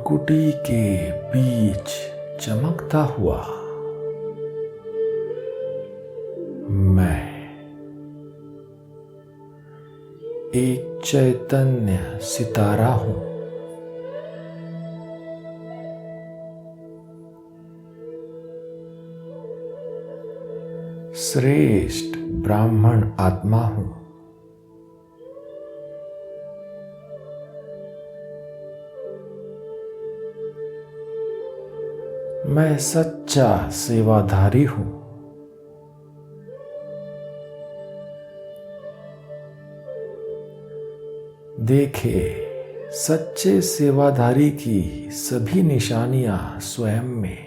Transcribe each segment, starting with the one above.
भ्रुकुटी के बीच चमकता हुआ मैं एक चैतन्य सितारा हूं। श्रेष्ठ ब्राह्मण आत्मा हूं। मैं सच्चा सेवाधारी हूं। देखे, सच्चे सेवाधारी की सभी निशानियां स्वयं में।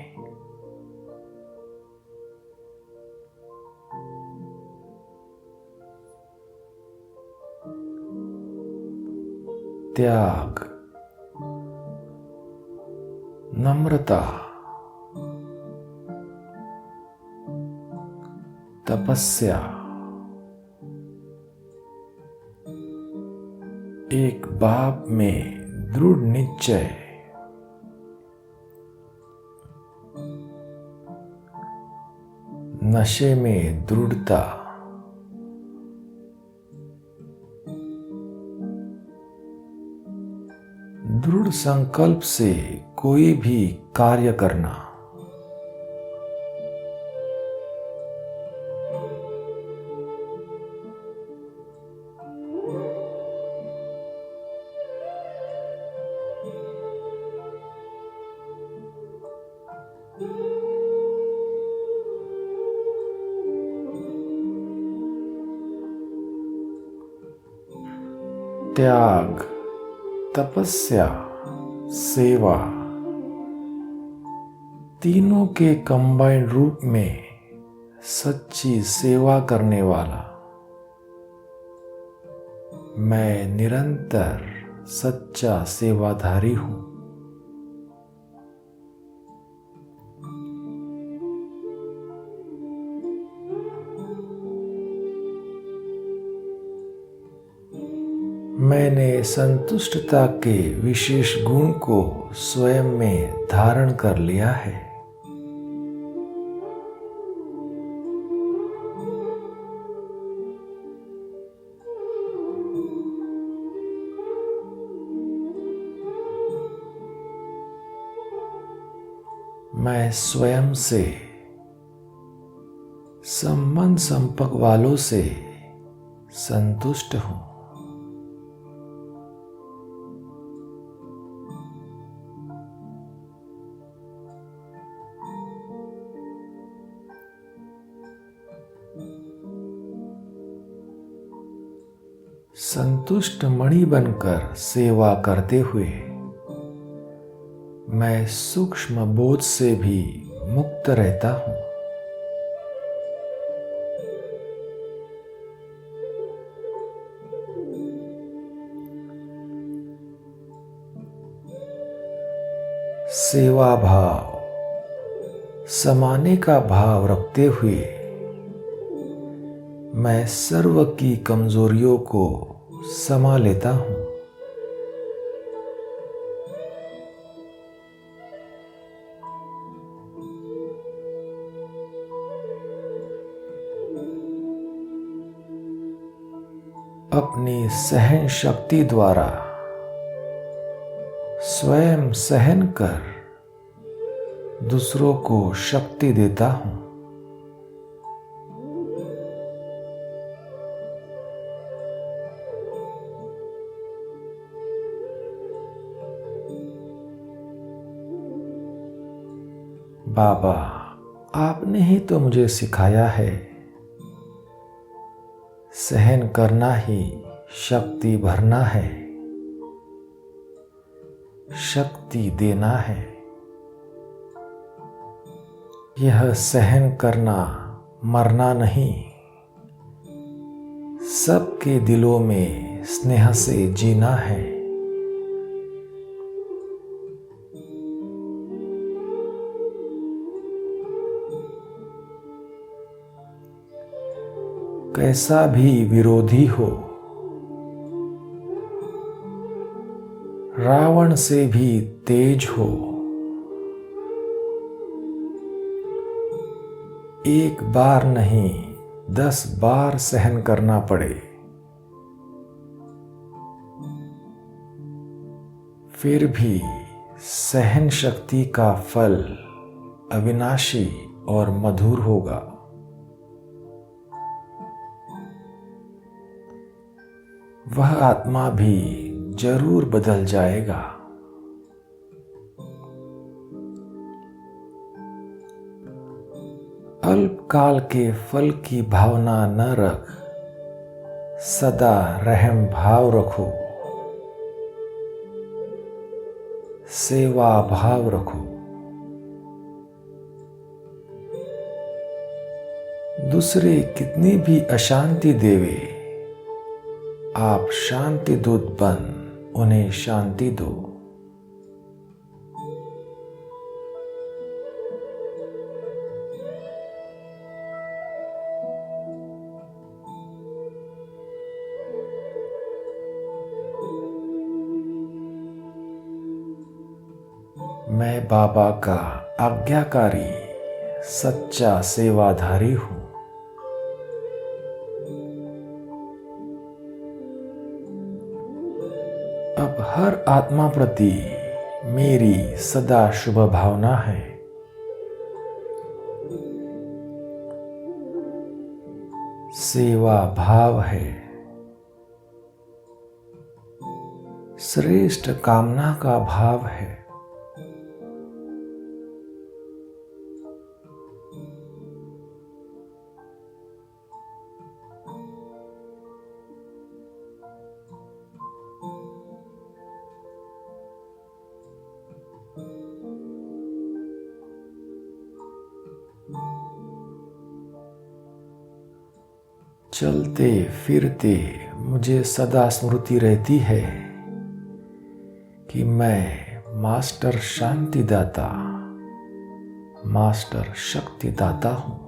त्याग, नम्रता, तपस्या, एक बाप में दृढ़ निश्चय, नशे में दृढ़ता, दृढ़ संकल्प से कोई भी कार्य करना, त्याग, तपस्या, सेवा, तीनों के कंबाइंड रूप में सच्ची सेवा करने वाला मैं निरंतर सच्चा सेवाधारी हूं। मैंने संतुष्टता के विशेष गुण को स्वयं में धारण कर लिया है। मैं स्वयं से, संबंध संपर्क वालों से संतुष्ट हूं। संतुष्ट मणि बनकर सेवा करते हुए मैं सूक्ष्म बोध से भी मुक्त रहता हूं। सेवा भाव, समाने का भाव रखते हुए मैं सर्व की कमजोरियों को समा लेता हूं। अपनी सहन शक्ति द्वारा स्वयं सहन कर दूसरों को शक्ति देता हूं। बाबा, आपने ही तो मुझे सिखाया है, सहन करना ही शक्ति भरना है, शक्ति देना है। यह सहन करना मरना नहीं, सबके दिलों में स्नेह से जीना है। कैसा भी विरोधी हो, रावण से भी तेज हो, एक बार नहीं 10 बार सहन करना पड़े, फिर भी सहन शक्ति का फल अविनाशी और मधुर होगा। वह आत्मा भी जरूर बदल जाएगा। अल्पकाल के फल की भावना न रख, सदा रहम भाव रखो, सेवा भाव रखो। दूसरे कितनी भी अशांति देवे, आप शांति दूत बन उन्हें शांति दो। मैं बाबा का आज्ञाकारी सच्चा सेवाधारी हूं। अब हर आत्मा प्रति मेरी सदा शुभ भावना है। सेवा भाव है, श्रेष्ठ कामना का भाव है। चलते फिरते मुझे सदा स्मृति रहती है कि मैं मास्टर शांतिदाता, मास्टर शक्तिदाता हूं,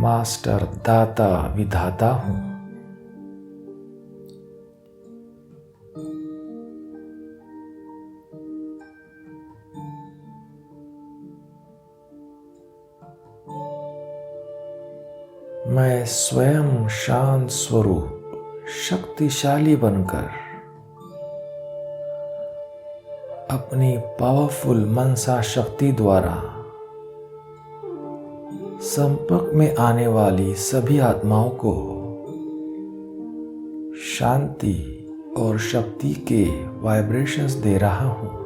मास्टर दाता विधाता हूं। मैं स्वयं शांत स्वरूप शक्तिशाली बनकर अपनी पावरफुल मनसा शक्ति द्वारा संपर्क में आने वाली सभी आत्माओं को शांति और शक्ति के वाइब्रेशंस दे रहा हूं।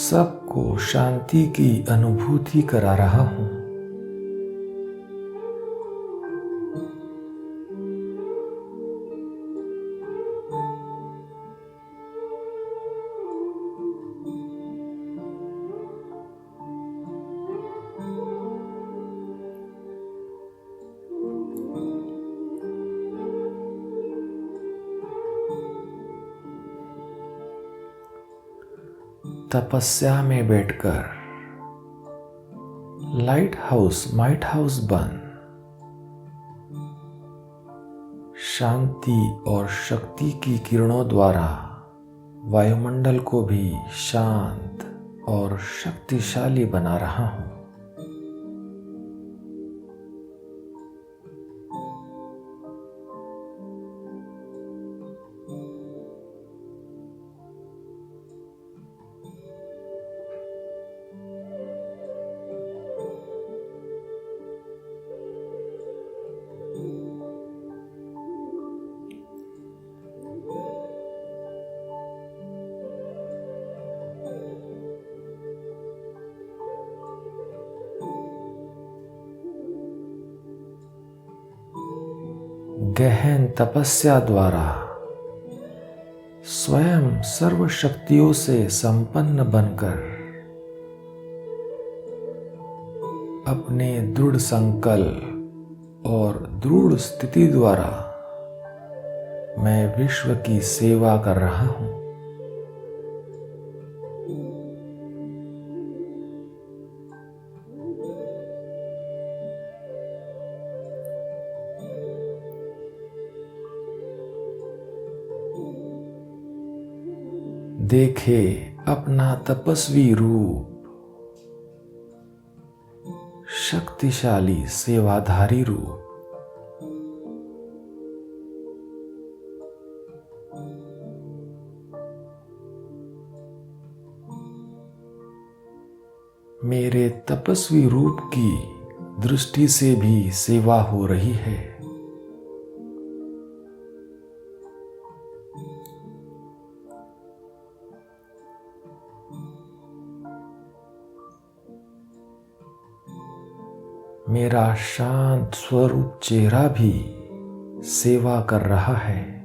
सबको शांति की अनुभूति करा रहा हूं। तपस्या में बैठकर लाइट हाउस माइट हाउस बन शांति और शक्ति की किरणों द्वारा वायुमंडल को भी शांत और शक्तिशाली बना रहा हूं। गहन तपस्या द्वारा स्वयं सर्व शक्तियों से संपन्न बनकर अपने दृढ़ संकल्प और दृढ़ स्थिति द्वारा मैं विश्व की सेवा कर रहा हूं। देखे अपना तपस्वी रूप, शक्तिशाली सेवाधारी रूप। मेरे तपस्वी रूप की दृष्टि से भी सेवा हो रही है। मेरा शांत स्वरूप चेहरा भी सेवा कर रहा है।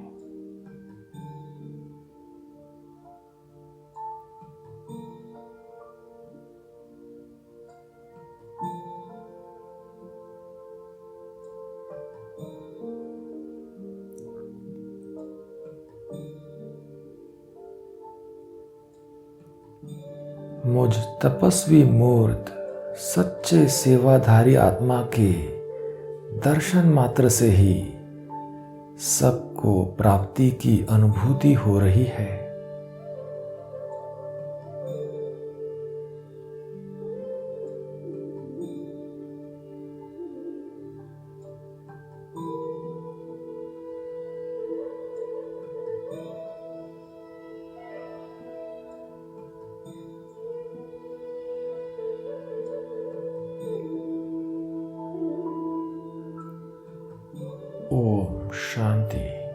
मुझ तपस्वी मूर्त सच्चे सेवाधारी आत्मा के दर्शन मात्र से ही सबको प्राप्ति की अनुभूति हो रही है। ओम शांति।